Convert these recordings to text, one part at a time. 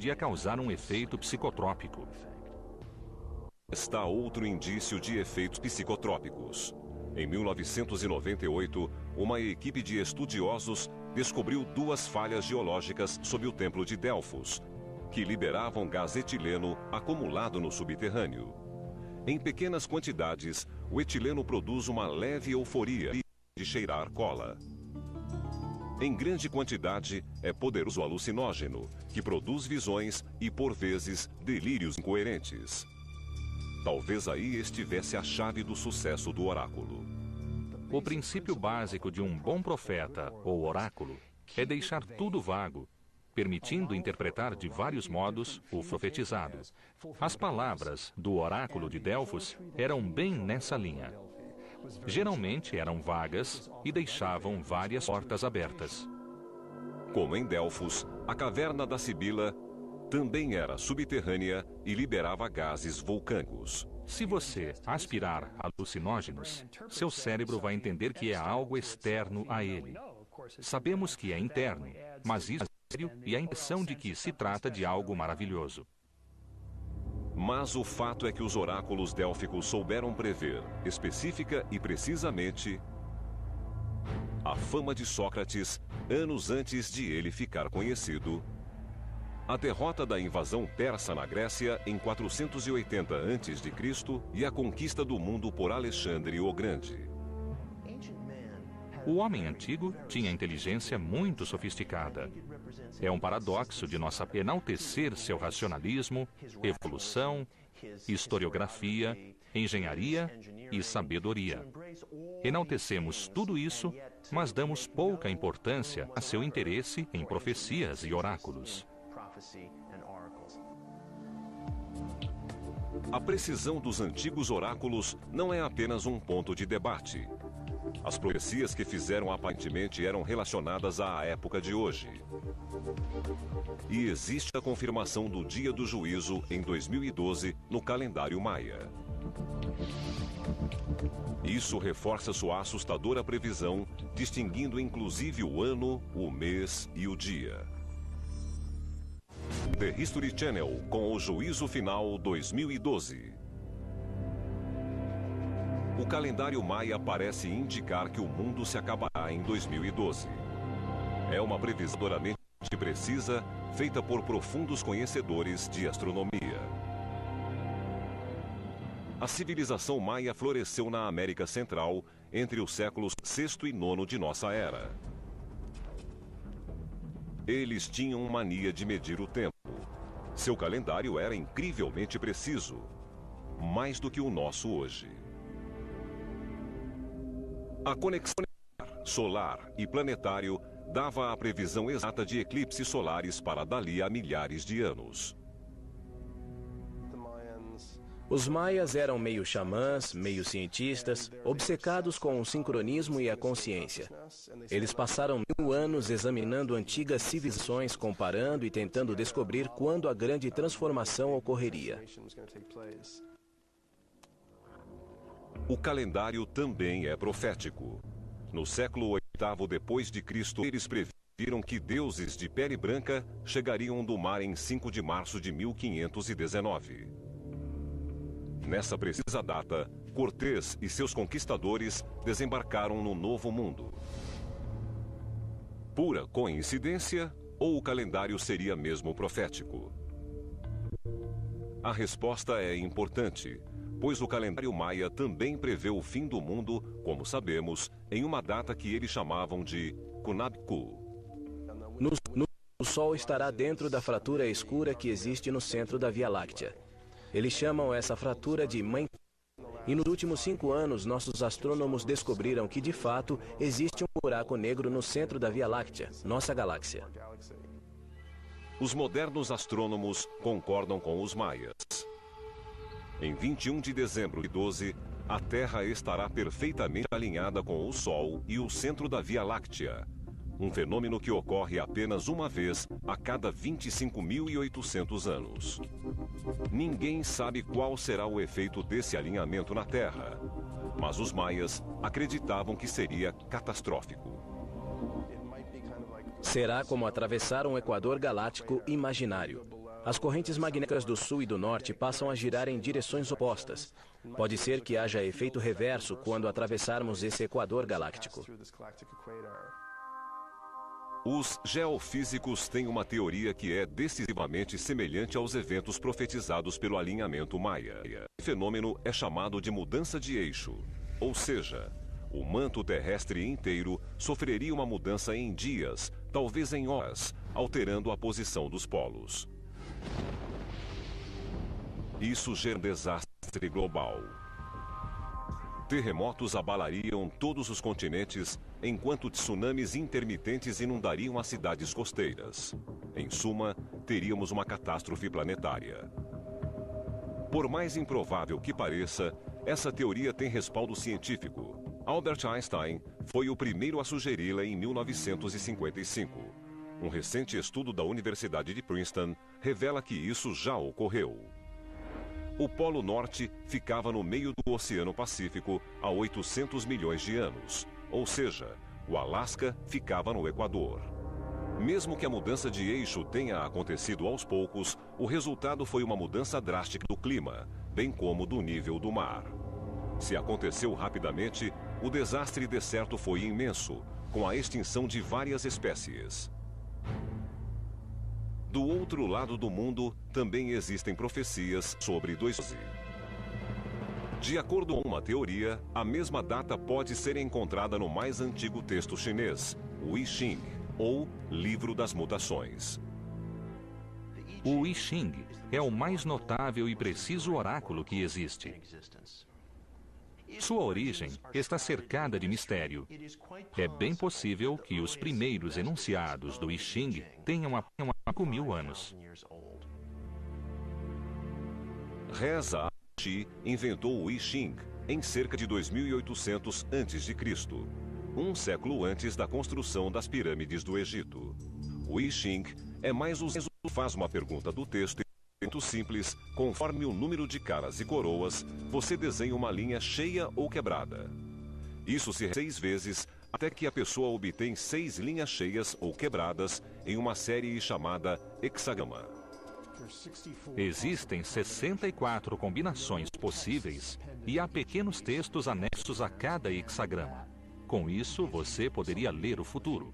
podia causar um efeito psicotrópico. Está outro indício de efeitos psicotrópicos. Em 1998, uma equipe de estudiosos descobriu duas falhas geológicas sob o Templo de Delfos, que liberavam gás etileno acumulado no subterrâneo. Em pequenas quantidades, o etileno produz uma leve euforia de cheirar cola. Em grande quantidade, é poderoso alucinógeno, que produz visões e, por vezes, delírios incoerentes. Talvez aí estivesse a chave do sucesso do oráculo. O princípio básico de um bom profeta ou oráculo é deixar tudo vago, permitindo interpretar de vários modos o profetizado. As palavras do oráculo de Delfos eram bem nessa linha. Geralmente eram vagas e deixavam várias portas abertas. Como em Delfos, a caverna da Sibila também era subterrânea e liberava gases vulcânicos. Se você aspirar alucinógenos, seu cérebro vai entender que é algo externo a ele. Sabemos que é interno, mas isso é sério e a impressão de que se trata de algo maravilhoso. Mas o fato é que os oráculos délficos souberam prever, específica e precisamente, a fama de Sócrates anos antes de ele ficar conhecido, a derrota da invasão persa na Grécia em 480 a.C. e a conquista do mundo por Alexandre o Grande. O homem antigo tinha inteligência muito sofisticada. É um paradoxo de nossa enaltecer seu racionalismo, evolução, historiografia, engenharia e sabedoria. Enaltecemos tudo isso, mas damos pouca importância a seu interesse em profecias e oráculos. A precisão dos antigos oráculos não é apenas um ponto de debate. As profecias que fizeram aparentemente eram relacionadas à época de hoje. E existe a confirmação do dia do juízo em 2012 no calendário maia. Isso reforça sua assustadora previsão, distinguindo inclusive o ano, o mês e o dia. The History Channel com o Juízo Final 2012. O calendário maia parece indicar que o mundo se acabará em 2012. É uma previsão duramente precisa, feita por profundos conhecedores de astronomia. A civilização maia floresceu na América Central entre os séculos VI e IX de nossa era. Eles tinham mania de medir o tempo. Seu calendário era incrivelmente preciso, mais do que o nosso hoje. A conexão solar e planetário dava a previsão exata de eclipses solares para dali a milhares de anos. Os maias eram meio xamãs, meio cientistas, obcecados com o sincronismo e a consciência. Eles passaram 1000 anos examinando antigas civilizações, comparando e tentando descobrir quando a grande transformação ocorreria. O calendário também é profético. No século VIII depois de Cristo, eles previram que deuses de pele branca chegariam do mar em 5 de março de 1519. Nessa precisa data, Cortés e seus conquistadores desembarcaram no Novo Mundo. Pura coincidência ou o calendário seria mesmo profético? A resposta é importante, pois o calendário maia também prevê o fim do mundo, como sabemos, em uma data que eles chamavam de Kunabku. O Sol estará dentro da fratura escura que existe no centro da Via Láctea. Eles chamam essa fratura de Mãe. E nos últimos 5 anos, nossos astrônomos descobriram que, de fato, existe um buraco negro no centro da Via Láctea, nossa galáxia. Os modernos astrônomos concordam com os maias. Em 21 de dezembro de 12, a Terra estará perfeitamente alinhada com o Sol e o centro da Via Láctea, um fenômeno que ocorre apenas uma vez a cada 25.800 anos. Ninguém sabe qual será o efeito desse alinhamento na Terra, mas os maias acreditavam que seria catastrófico. Será como atravessar um equador galáctico imaginário. As correntes magnéticas do sul e do norte passam a girar em direções opostas. Pode ser que haja efeito reverso quando atravessarmos esse equador galáctico. Os geofísicos têm uma teoria que é decisivamente semelhante aos eventos profetizados pelo alinhamento maia. O fenômeno é chamado de mudança de eixo, ou seja, o manto terrestre inteiro sofreria uma mudança em dias, talvez em horas, alterando a posição dos polos. Isso gera um desastre global. Terremotos abalariam todos os continentes, enquanto tsunamis intermitentes inundariam as cidades costeiras. Em suma, teríamos uma catástrofe planetária. Por mais improvável que pareça, essa teoria tem respaldo científico. Albert Einstein foi o primeiro a sugeri-la em 1955. Um recente estudo da Universidade de Princeton revela que isso já ocorreu. O Polo Norte ficava no meio do Oceano Pacífico há 800 milhões de anos, ou seja, o Alasca ficava no Equador. Mesmo que a mudança de eixo tenha acontecido aos poucos, o resultado foi uma mudança drástica do clima, bem como do nível do mar. Se aconteceu rapidamente, o desastre deserto foi imenso, com a extinção de várias espécies. Do outro lado do mundo, também existem profecias sobre 12. De acordo com uma teoria, a mesma data pode ser encontrada no mais antigo texto chinês, o I Ching, ou Livro das Mutações. O I Ching é o mais notável e preciso oráculo que existe. Sua origem está cercada de mistério. É bem possível que os primeiros enunciados do I Ching tenham apenas 5.000 anos. Reza Shi inventou o I Ching em cerca de 2800 a.C., um século antes da construção das pirâmides do Egito. O I Ching é mais usado, faz uma pergunta do texto. Muito simples, conforme o número de caras e coroas, você desenha uma linha cheia ou quebrada. Isso se repete 6 vezes, até que a pessoa obtém 6 linhas cheias ou quebradas em uma série chamada hexagrama. Existem 64 combinações possíveis e há pequenos textos anexos a cada hexagrama. Com isso, você poderia ler o futuro.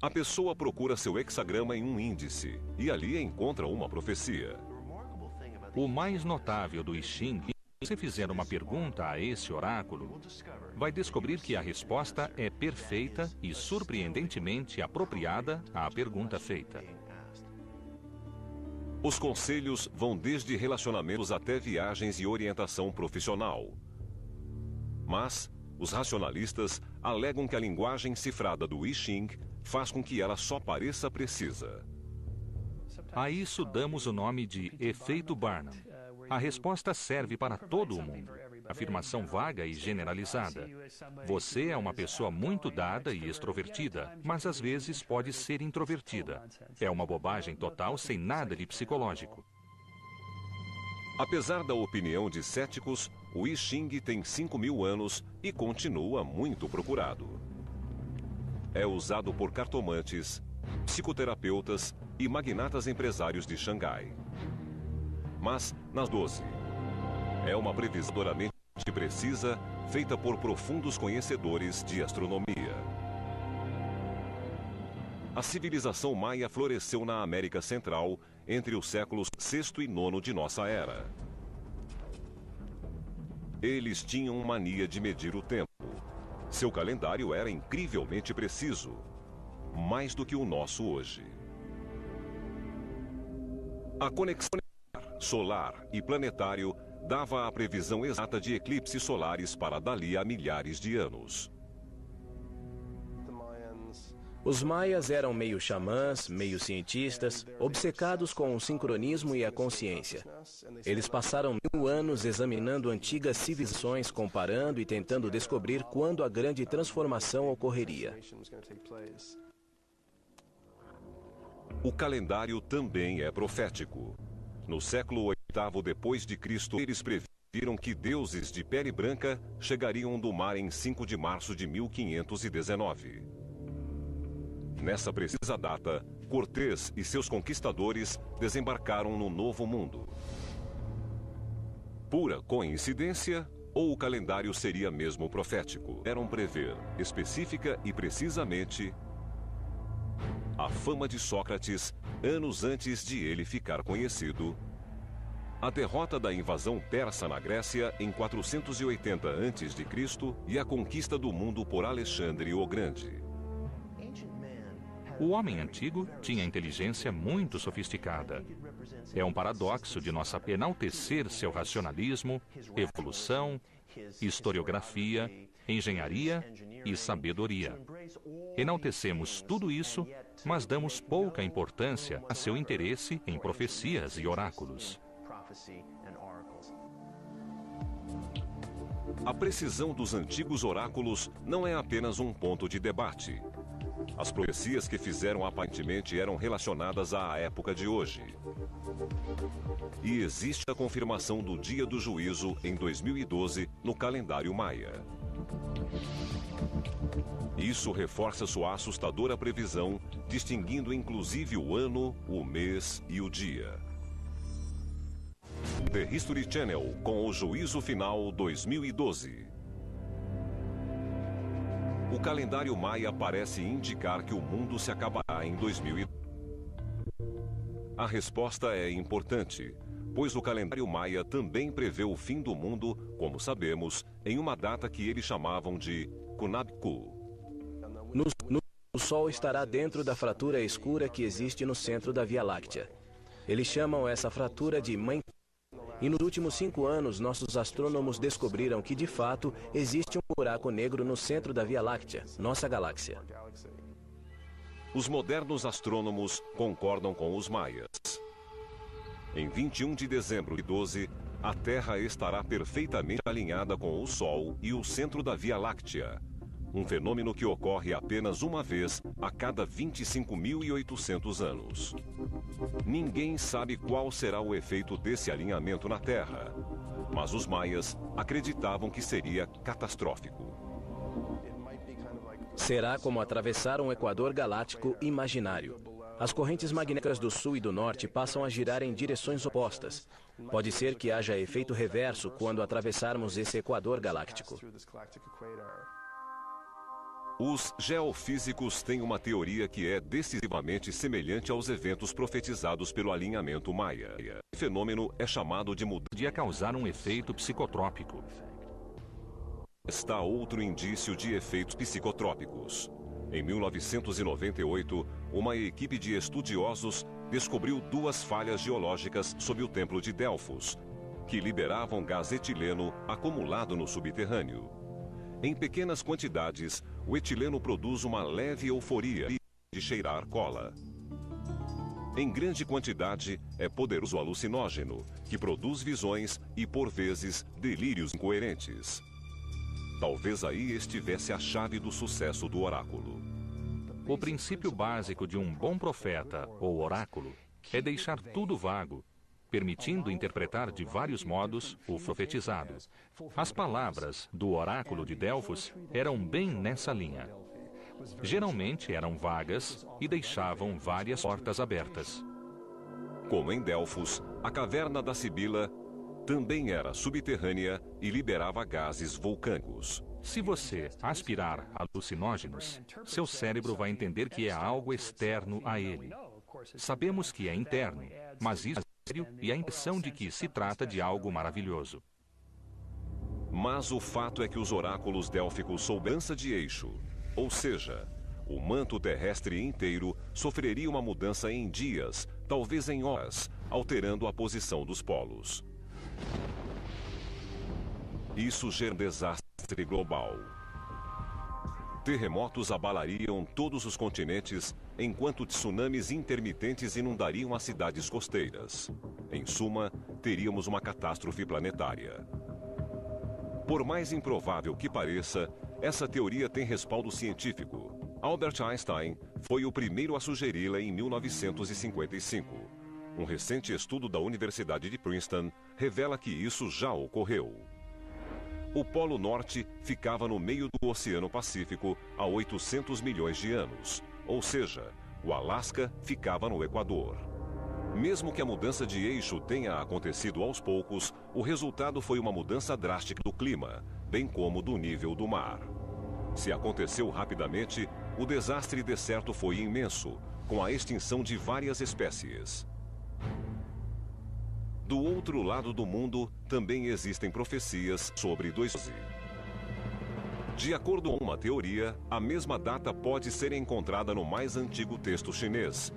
A pessoa procura seu hexagrama em um índice e ali encontra uma profecia. O mais notável do I Ching, se você fizer uma pergunta a esse oráculo, vai descobrir que a resposta é perfeita e surpreendentemente apropriada à pergunta feita. Os conselhos vão desde relacionamentos até viagens e orientação profissional. Mas os racionalistas alegam que a linguagem cifrada do I Ching faz com que ela só pareça precisa. A isso damos o nome de efeito Barnum. A resposta serve para todo o mundo. Afirmação vaga e generalizada. Você é uma pessoa muito dada e extrovertida, mas às vezes pode ser introvertida. É uma bobagem total sem nada de psicológico. Apesar da opinião de céticos, o I Ching tem 5.000 anos e continua muito procurado. É usado por cartomantes, psicoterapeutas e magnatas empresários de Xangai. Mas, nas 12, é uma previsão duramente precisa, feita por profundos conhecedores de astronomia. A civilização maia floresceu na América Central entre os séculos VI e IX de nossa era. Eles tinham mania de medir o tempo. Seu calendário era incrivelmente preciso, mais do que o nosso hoje. A conexão solar e planetário dava a previsão exata de eclipses solares para dali a milhares de anos. Os maias eram meio xamãs, meio cientistas, obcecados com o sincronismo e a consciência. Eles passaram 1000 anos examinando antigas civilizações, comparando e tentando descobrir quando a grande transformação ocorreria. O calendário também é profético. No século VIII depois de Cristo, eles previram que deuses de pele branca chegariam do mar em 5 de março de 1519. Nessa precisa data, Cortés e seus conquistadores desembarcaram no Novo Mundo. Pura coincidência ou o calendário seria mesmo profético? Eram prever, específica e precisamente, a fama de Sócrates anos antes de ele ficar conhecido, a derrota da invasão persa na Grécia em 480 a.C. e a conquista do mundo por Alexandre o Grande. O homem antigo tinha inteligência muito sofisticada. É um paradoxo de nossa enaltecer seu racionalismo, evolução, historiografia, engenharia e sabedoria. Enaltecemos tudo isso, mas damos pouca importância a seu interesse em profecias e oráculos. A precisão dos antigos oráculos não é apenas um ponto de debate. As profecias que fizeram aparentemente eram relacionadas à época de hoje. E existe a confirmação do dia do juízo em 2012 no calendário maia. Isso reforça sua assustadora previsão, distinguindo inclusive o ano, o mês e o dia. The History Channel com o Juízo Final 2012. O calendário maia parece indicar que o mundo se acabará em 2012. A resposta é importante, pois o calendário maia também prevê o fim do mundo, como sabemos, em uma data que eles chamavam de Kunabku. O Sol estará dentro da fratura escura que existe no centro da Via Láctea. Eles chamam essa fratura de Mãe. E nos últimos 5 anos, nossos astrônomos descobriram que, de fato, existe um buraco negro no centro da Via Láctea, nossa galáxia. Os modernos astrônomos concordam com os maias. Em 21 de dezembro de 12, a Terra estará perfeitamente alinhada com o Sol e o centro da Via Láctea, um fenômeno que ocorre apenas uma vez a cada 25.800 anos. Ninguém sabe qual será o efeito desse alinhamento na Terra, mas os maias acreditavam que seria catastrófico. Será como atravessar um equador galáctico imaginário. As correntes magnéticas do sul e do norte passam a girar em direções opostas. Pode ser que haja efeito reverso quando atravessarmos esse equador galáctico. Os geofísicos têm uma teoria que é decisivamente semelhante aos eventos profetizados pelo alinhamento maia. O fenômeno é chamado de mudança. Podia causar um efeito psicotrópico. Está outro indício de efeitos psicotrópicos. Em 1998, uma equipe de estudiosos descobriu 2 falhas geológicas sob o Templo de Delfos, que liberavam gás etileno acumulado no subterrâneo. Em pequenas quantidades, o etileno produz uma leve euforia de cheirar cola. Em grande quantidade, é poderoso alucinógeno, que produz visões e, por vezes, delírios incoerentes. Talvez aí estivesse a chave do sucesso do oráculo. O princípio básico de um bom profeta ou oráculo é deixar tudo vago, permitindo interpretar de vários modos o profetizado. As palavras do oráculo de Delfos eram bem nessa linha. Geralmente eram vagas e deixavam várias portas abertas. Como em Delfos, a caverna da Sibila também era subterrânea e liberava gases vulcânicos. Se você aspirar alucinógenos, seu cérebro vai entender que é algo externo a ele. Sabemos que é interno, mas isso e a impressão de que se trata de algo maravilhoso. Mas o fato é que os oráculos délficos souberam de eixo, ou seja, o manto terrestre inteiro sofreria uma mudança em dias, talvez em horas, alterando a posição dos polos. Isso gera um desastre global. Terremotos abalariam todos os continentes, enquanto tsunamis intermitentes inundariam as cidades costeiras. Em suma, teríamos uma catástrofe planetária. Por mais improvável que pareça, essa teoria tem respaldo científico. Albert Einstein foi o primeiro a sugeri-la em 1955. Um recente estudo da Universidade de Princeton revela que isso já ocorreu. O Polo Norte ficava no meio do Oceano Pacífico há 800 milhões de anos, ou seja, O Alasca ficava no Equador. Mesmo que a mudança de eixo tenha acontecido aos poucos, o resultado foi uma mudança drástica do clima, bem como do nível do mar. Se aconteceu rapidamente, o desastre deserto foi imenso, com a extinção de várias espécies. Do outro lado do mundo, também existem profecias sobre 2012. De acordo com uma teoria, a mesma data pode ser encontrada no mais antigo texto chinês,